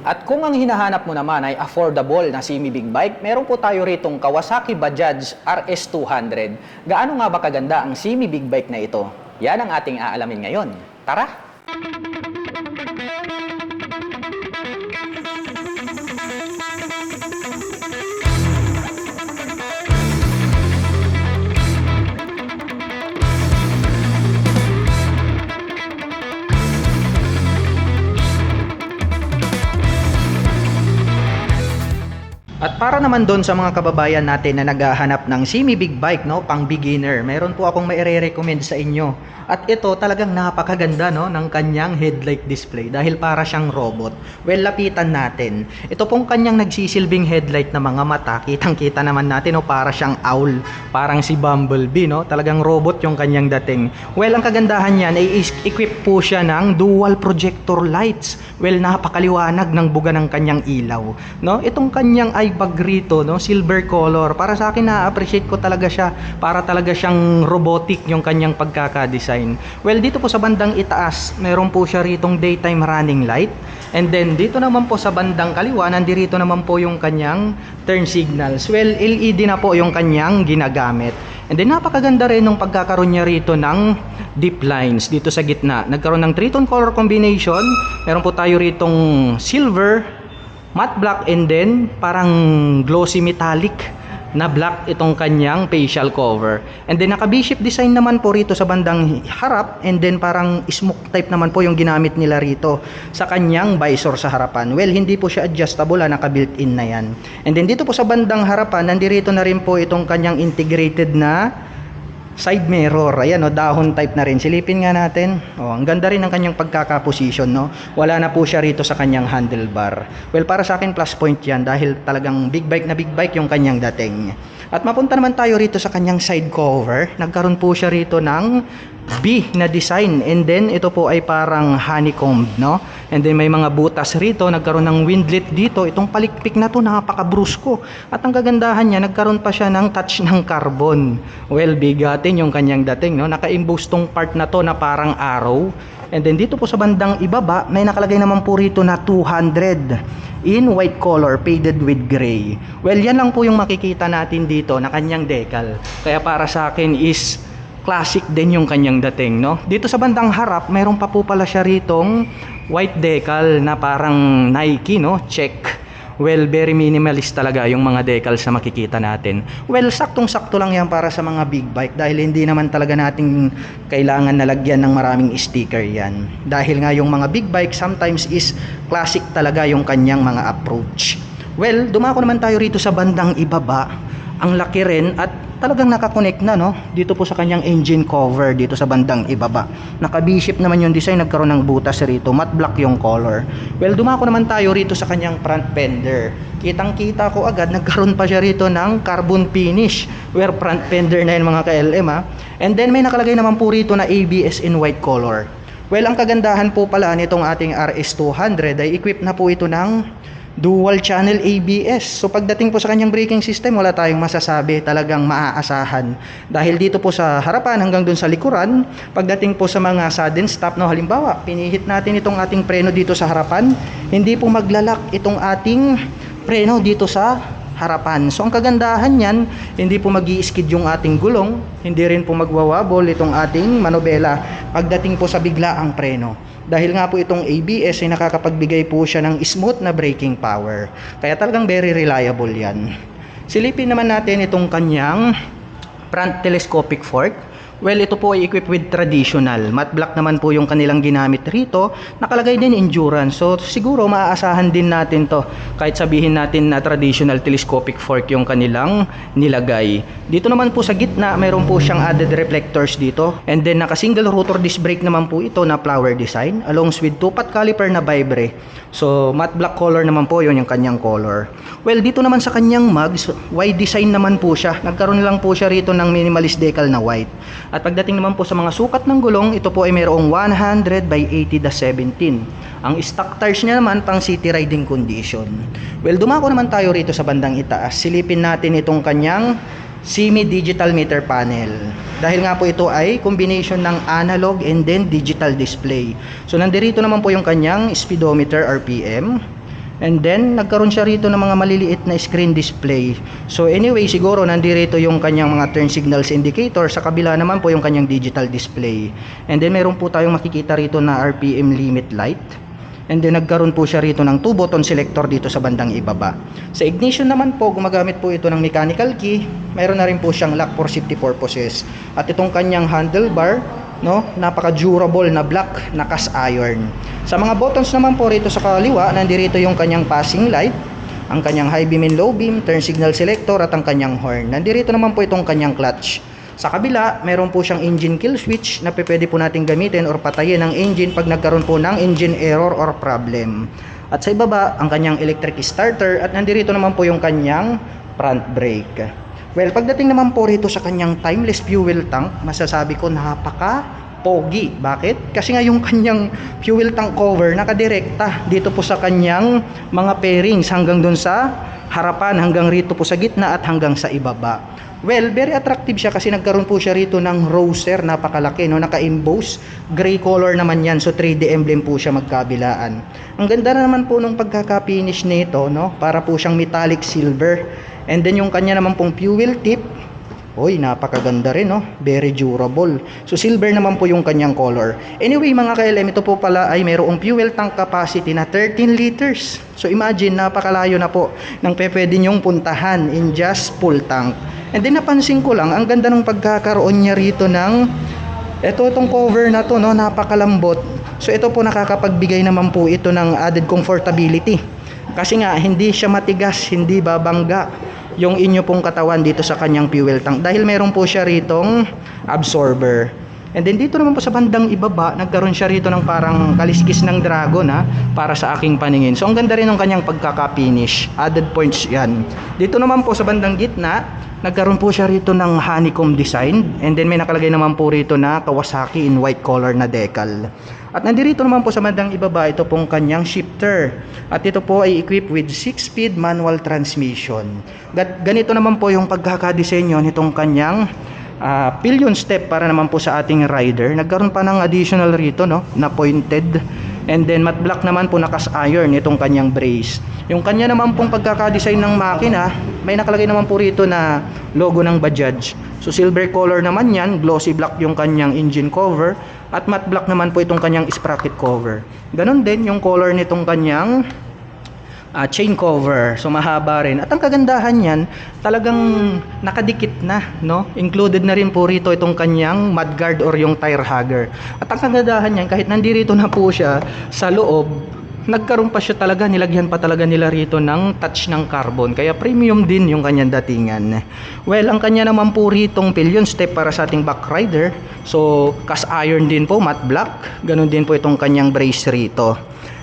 At kung ang hinahanap mo naman ay affordable na semi-big bike, meron po tayo ritong Kawasaki Bajaj RS200. Gaano nga ba kaganda ang semi-big bike na ito? Yan ang ating aalamin ngayon. Tara! At para naman doon sa mga kababayan natin na naghahanap ng semi-big bike, no, pang beginner, meron po akong maire-recommend sa inyo. At ito talagang napakaganda, no, ng kanyang headlight display dahil para siyang robot. Well, lapitan natin. Ito pong kanyang nagsisilbing headlight na mga mata, kitang-kita naman natin, no, para siyang owl, parang si Bumblebee, no, talagang robot yung kanyang dating. Well, ang kagandahan niyan ay equip po siya ng dual projector lights. Well, napakaliwanag ng buga ng kanyang ilaw, no. Itong kanyang bag rito, no, silver color. Para sa akin, na-appreciate ko talaga siya. Para talaga siyang robotic yung kanyang pagkaka-design. Well, dito po sa bandang itaas, meron po siya ritong daytime running light. And then dito naman po sa bandang kaliwa, nandirito naman po yung kanyang turn signals. Well, LED na po yung kanyang ginagamit. And then napakaganda rin ng pagkakaroon niya rito ng deep lines dito sa gitna. Nagkaroon ng three-tone color combination. Meron po tayo ritong silver, matte black, and then parang glossy metallic na black itong kanyang facial cover. And then naka V-shape design naman po rito sa bandang harap, and then parang smoke type naman po yung ginamit nila rito sa kanyang visor sa harapan. Well, hindi po siya adjustable, naka built-in na yan. And then dito po sa bandang harapan, nandirito na rin po itong kanyang integrated na side mirror. Ayan, no, dahon type na rin. Silipin nga natin. Oh, ang ganda rin ng kanyang pagkakaposition, no. Wala na po siya rito sa kanyang handlebar. Well, para sa akin plus point 'yan dahil talagang big bike na big bike yung kanyang dating. At mapunta naman tayo rito sa kanyang side cover. Nagkaroon po siya rito ng B na design, and then ito po ay parang honeycomb, no. And then may mga butas rito, nagkaroon ng windlet dito. Itong palikpik na to, napakabrusko. At ang kagandahan niya, nagkaroon pa siya ng touch ng carbon. Well, bigatin yung kanyang dating, no. Naka-emboss tong part na to na parang arrow. And then dito po sa bandang ibaba, may nakalagay naman po rito na 200 in white color, faded with gray. Well, yan lang po yung makikita natin dito na kanyang decal. Kaya para sa akin is classic din yung kanyang dating, no. Dito sa bandang harap, mayroon pa po pala siya ritong white decal na parang Nike, no, check. Well, very minimalist talaga yung mga decals na makikita natin. Well, saktong-sakto lang yan para sa mga big bike dahil hindi naman talaga natin kailangan nalagyan ng maraming sticker yan. Dahil nga yung mga big bike sometimes is classic talaga yung kanyang mga approach. Well, dumako naman tayo rito sa bandang ibaba. Ang laki rin at talagang nakakonect na, no, dito po sa kanyang engine cover dito sa bandang ibaba. Naka V-shape naman yung design, nagkaroon ng butas rito, matte black yung color. Well, dumako naman tayo rito sa kanyang front fender. Kitang-kita ko agad, nagkaroon pa siya rito ng carbon finish, where front fender na yun mga ka-LM, ha. And then may nakalagay naman po rito na ABS in white color. Well, ang kagandahan po pala nitong ating RS200 ay equipped na po ito ng dual channel ABS. So pagdating po sa kanyang braking system, wala tayong masasabi, talagang maaasahan. Dahil dito po sa harapan hanggang dun sa likuran, pagdating po sa mga sudden stop, no, halimbawa, pinihit natin itong ating preno dito sa harapan, hindi po maglalak itong ating preno dito sa harapan. So ang kagandahan niyan, hindi po mag-i-skid yung ating gulong, hindi rin po magwawabol itong ating manobela pagdating po sa biglaang preno. Dahil nga po itong ABS ay nakakapagbigay po siya ng smooth na braking power. Kaya talagang very reliable yan. Silipin naman natin itong kanyang front telescopic fork. Well, ito po ay equipped with traditional. Matte black naman po yung kanilang ginamit rito. Nakalagay din endurance. So, siguro maaasahan din natin to. Kahit sabihin natin na traditional telescopic fork yung kanilang nilagay. Dito naman po sa gitna, mayroon po siyang added reflectors dito. And then, naka-single rotor disc brake naman po ito na flower design. Along with 2-pot caliper na vibre. So, matte black color naman po yun yung kanyang color. Well, dito naman sa kanyang mugs, white design naman po siya. Nagkaroon lang po siya rito ng minimalist decal na white. At pagdating naman po sa mga sukat ng gulong, ito po ay mayroong 100 by 80-17. Ang stock tires niya naman pang city riding condition. Well, dumako naman tayo rito sa bandang itaas. Silipin natin itong kanyang semi-digital meter panel. Dahil nga po ito ay combination ng analog and then digital display. So, nandirito naman po yung kanyang speedometer RPM. And then, nagkaroon siya rito ng mga maliliit na screen display. So anyway, siguro nandito yung kanyang mga turn signals indicator. Sa kabila naman po yung kanyang digital display. And then, meron po tayong makikita rito na RPM limit light. And then, nagkaroon po siya rito ng 2-button selector dito sa bandang ibaba. Sa ignition naman po, gumagamit po ito ng mechanical key. Mayroon na rin po siyang lock for safety purposes. At itong kanyang handlebar, no, napaka-durable na black na cast iron. Sa mga buttons naman po rito sa kaliwa, nandito yung kanyang passing light, ang kanyang high beam and low beam, turn signal selector at ang kanyang horn. Nandito naman po itong kanyang clutch. Sa kabila, meron po siyang engine kill switch na pwede po natin gamitin or patayin ang engine pag nagkaroon po ng engine error or problem. At sa ibaba, ang kanyang electric starter at nandito naman po yung kanyang front brake. Well, pagdating naman po rito sa kanyang timeless fuel tank, masasabi ko napaka-pogi. Bakit? Kasi nga yung kanyang fuel tank cover nakadirekta dito po sa kanyang mga pairings hanggang dun sa harapan, hanggang rito po sa gitna at hanggang sa ibaba. Well, very attractive siya kasi nagkaroon po siya rito ng roser, napakalaki, no? Naka-emboss, gray color naman yan, so 3D emblem po siya magkabilaan. Ang ganda naman po nung pagkaka-finish nito, no? Para po siyang metallic silver. And then yung kanya naman pong fuel tip, oy, napakaganda rin, no? Very durable. So silver naman po yung kanyang color. Anyway, mga ka-LM, ito po pala ay mayroong fuel tank capacity na 13 liters. So imagine, napakalayo na po ng pwede nyong puntahan in just full tank. And then napansin ko lang, ang ganda ng pagkakaroon niya rito ng itong cover na to, no, napakalambot. So ito po nakakapagbigay naman po ito ng added comfortability. Kasi nga hindi siya matigas, hindi babangga yung inyo pong katawan dito sa kanyang fuel tank dahil meron po siya ritong absorber. And then dito naman po sa bandang ibaba, nagkaroon siya rito ng parang kaliskis ng dragon, para sa aking paningin. So ang ganda rin ng kanyang pagkaka-finish. Added points yan. Dito naman po sa bandang gitna, nagkaroon po siya rito ng honeycomb design. And then may nakalagay naman po rito na Kawasaki in white color na decal. At nandito naman po sa bandang ibaba, ito pong kanyang shifter. At ito po ay equipped with 6-speed manual transmission. Ganito naman po yung pagkakadesenyo nitong kanyang pillion step para naman po sa ating rider. Nagkaroon pa ng additional rito, no, na pointed. And then matte black naman po na cast iron itong kanyang brace. Yung kanya naman pong pagkakadesign ng makina, may nakalagay naman po rito na logo ng Bajaj. So silver color naman yan, glossy black yung kanyang engine cover, at matte black naman po itong kanyang sprocket cover. Ganon din yung color nitong kanyang chain cover. So mahaba rin. At ang kagandahan niyan, talagang nakadikit na, no? Included na rin po rito itong kanyang mudguard or yung tire hugger. At ang kagandahan niyan, kahit nandito na po siya sa loob, nagkaroon pa siya talaga, nilagyan pa talaga nila rito ng touch ng carbon. Kaya premium din yung kanyang datingan. Well, ang kanya naman po ritong pillion step para sa ating back rider. So, cast iron din po, matte black. Ganon din po itong kanyang brace rito.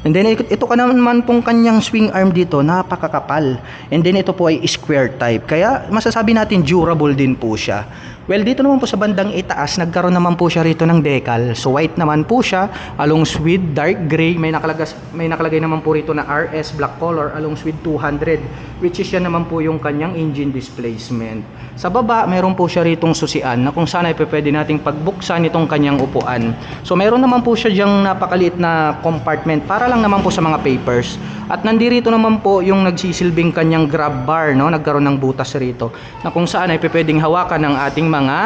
And then ito ka naman pong kanyang swing arm dito, napakakapal. And then ito po ay square type. Kaya masasabi natin durable din po siya. Well, dito naman po sa bandang itaas, nagkaroon naman po siya rito ng decal. So white naman po siya, along with dark gray. May nakalagay naman po rito na RS black color along with 200, which is yan naman po yung kanyang engine displacement. Sa baba, meron po siya ritong susian na kung saan ay pwede nating pagbuksan itong kanyang upuan. So meron naman po siya diyang napakaliit na compartment para lang naman po sa mga papers. At nandito naman po yung nagsisilbing kanyang grab bar, no? Nagkaroon ng butas rito na kung saan ay pwedeng hawakan ng ating mga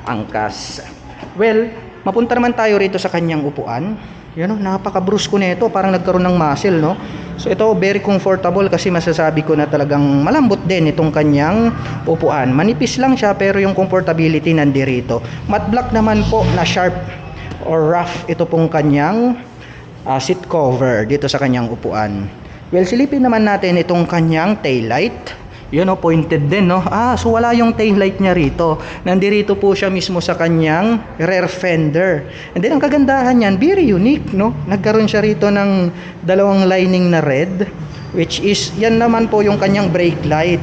angkas. Well, mapunta naman tayo rito sa kanyang upuan. Yan, no? Napaka-brusko nito, parang nagkaroon ng muscle, no? So ito very comfortable kasi masasabi ko na talagang malambot din itong kanyang upuan. Manipis lang siya pero yung comfortability nandito. Matte black naman po na sharp or rough ito pong kanyang seat cover dito sa kanyang upuan. Well, silipin naman natin itong kanyang taillight. Yun, no, pointed din, no? So wala yung taillight niya rito. Nandirito po siya mismo sa kanyang rear fender. And then ang kagandahan niyan, very unique, no? Nagkaroon siya rito ng dalawang lining na red, which is yan naman po yung kanyang brake light.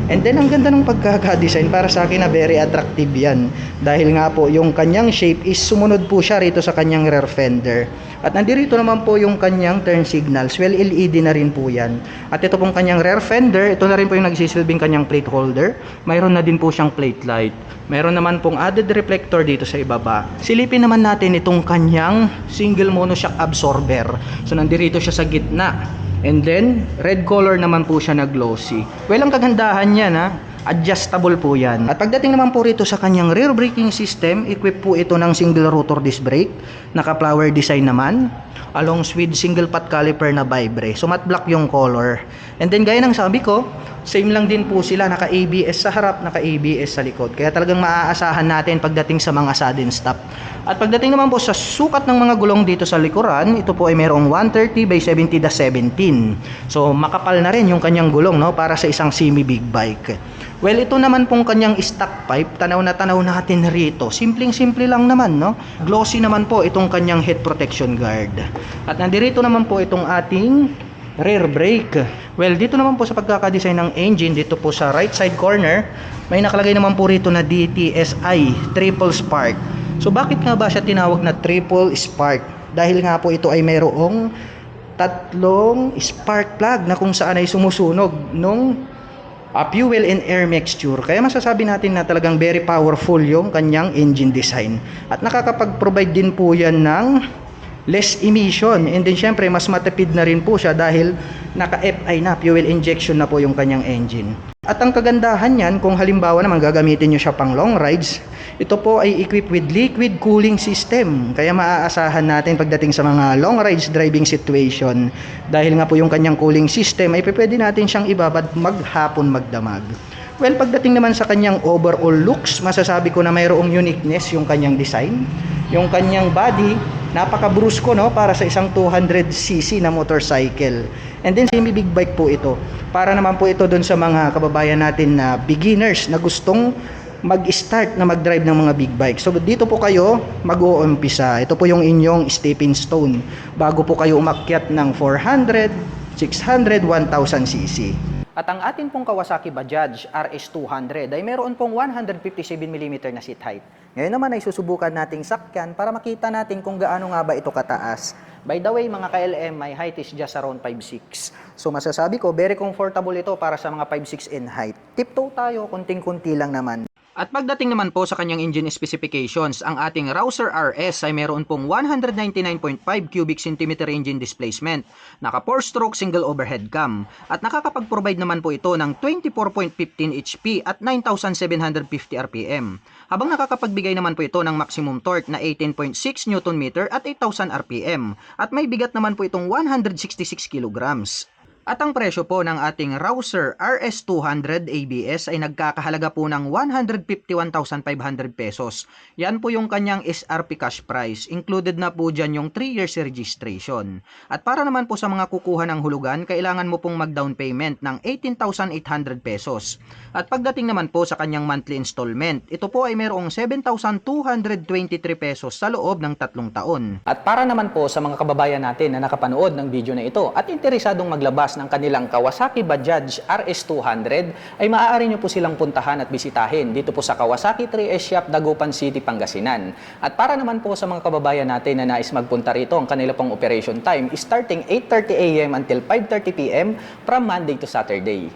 And then ang ganda ng pagkaka-design, para sa akin na very attractive yan. Dahil nga po yung kanyang shape is sumunod po siya rito sa kanyang rear fender. At nandito naman po yung kanyang turn signals. Well, LED na rin po yan. At ito pong kanyang rear fender, ito na rin po yung nagsisilbing kanyang plate holder. Mayroon na din po siyang plate light. Mayroon naman pong added reflector dito sa ibaba. Silipin naman natin itong kanyang single monoshock absorber. So nandito siya sa gitna. And then, red color naman po siya na glossy. Well, ang kagandahan niyan ha, adjustable po yan. At pagdating naman po rito sa kanyang rear braking system, equip po ito ng single rotor disc brake, naka-flower design naman, along with single pot caliper na vibre. So matte black yung color. And then gaya ng sabi ko, same lang din po sila, naka-ABS sa harap, naka-ABS sa likod. Kaya talagang maaasahan natin pagdating sa mga sudden stop. At pagdating naman po sa sukat ng mga gulong dito sa likuran, ito po ay mayroong 130 by 70/17. So makapal na rin yung kanyang gulong, no, para sa isang semi big bike. Well, ito naman pong kanyang stock pipe, tanaw na tanaw natin rito. Simpleng-simple lang naman, no? Glossy naman po itong kanyang head protection guard. At nandirito naman po itong ating rear brake. Well, dito naman po sa pagkakadesign ng engine, dito po sa right side corner, may nakalagay naman po rito na DTSI Triple Spark. So bakit nga ba siya tinawag na Triple Spark? Dahil nga po ito ay mayroong tatlong spark plug na kung saan ay sumusunog nung fuel and air mixture. Kaya masasabi natin na talagang very powerful yung kanyang engine design. At nakakapag-provide din po yan ng less emission. And then syempre mas matipid na rin po siya dahil naka-FI na, fuel injection na po yung kanyang engine. At ang kagandahan yan, kung halimbawa naman gagamitin nyo siya pang long rides, ito po ay equipped with liquid cooling system. Kaya maaasahan natin pagdating sa mga long rides driving situation. Dahil nga po yung kanyang cooling system, ay pwede natin siyang ibabad maghapon magdamag. Well, pagdating naman sa kanyang overall looks, masasabi ko na mayroong uniqueness yung kanyang design. Yung kanyang body, napaka-brusko, no, para sa isang 200cc na motorcycle. And then semi big bike po ito. Para naman po ito doon sa mga kababayan natin na beginners na gustong mag-start na mag-drive ng mga big bike. So dito po kayo mag-uumpisa. Ito po yung inyong stepping stone bago po kayo umakyat ng 400, 600, 1000cc. At ang atin pong Kawasaki Bajaj RS200 ay meron pong 157mm na seat height. Ngayon naman ay susubukan nating sakyan para makita natin kung gaano nga ba ito kataas. By the way, mga KLM, my height is just around 5'6". So masasabi ko, very comfortable ito para sa mga 5'6" in height. Tiptoe tayo, kunting-kunti lang naman. At pagdating naman po sa kanyang engine specifications, ang ating Rouser RS ay meron pong 199.5 cubic centimeter engine displacement, naka 4-stroke single overhead cam, at nakakapag-provide naman po ito ng 24.15 HP at 9,750 RPM, habang nakakapagbigay naman po ito ng maximum torque na 18.6 Nm at 8,000 RPM, at may bigat naman po itong 166 kilograms. At ang presyo po ng ating Rouser RS200 ABS ay nagkakahalaga po ng 151,500 pesos. Yan po yung kanyang SRP cash price. Included na po dyan yung 3 years registration. At para naman po sa mga kukuha ng hulugan, kailangan mo pong mag-down payment ng 18,800 pesos. At pagdating naman po sa kanyang monthly installment, ito po ay mayroong 7,223 pesos sa loob ng 3 taon. At para naman po sa mga kababayan natin na nakapanood ng video na ito at interesadong maglabas ng kanilang Kawasaki Bajaj RS200 ay maaari nyo po silang puntahan at bisitahin dito po sa Kawasaki 3S Shop, Dagupan City, Pangasinan. At para naman po sa mga kababayan natin na nais magpunta rito, ang kanila pong operation time is starting 8:30 AM until 5:30 PM from Monday to Saturday.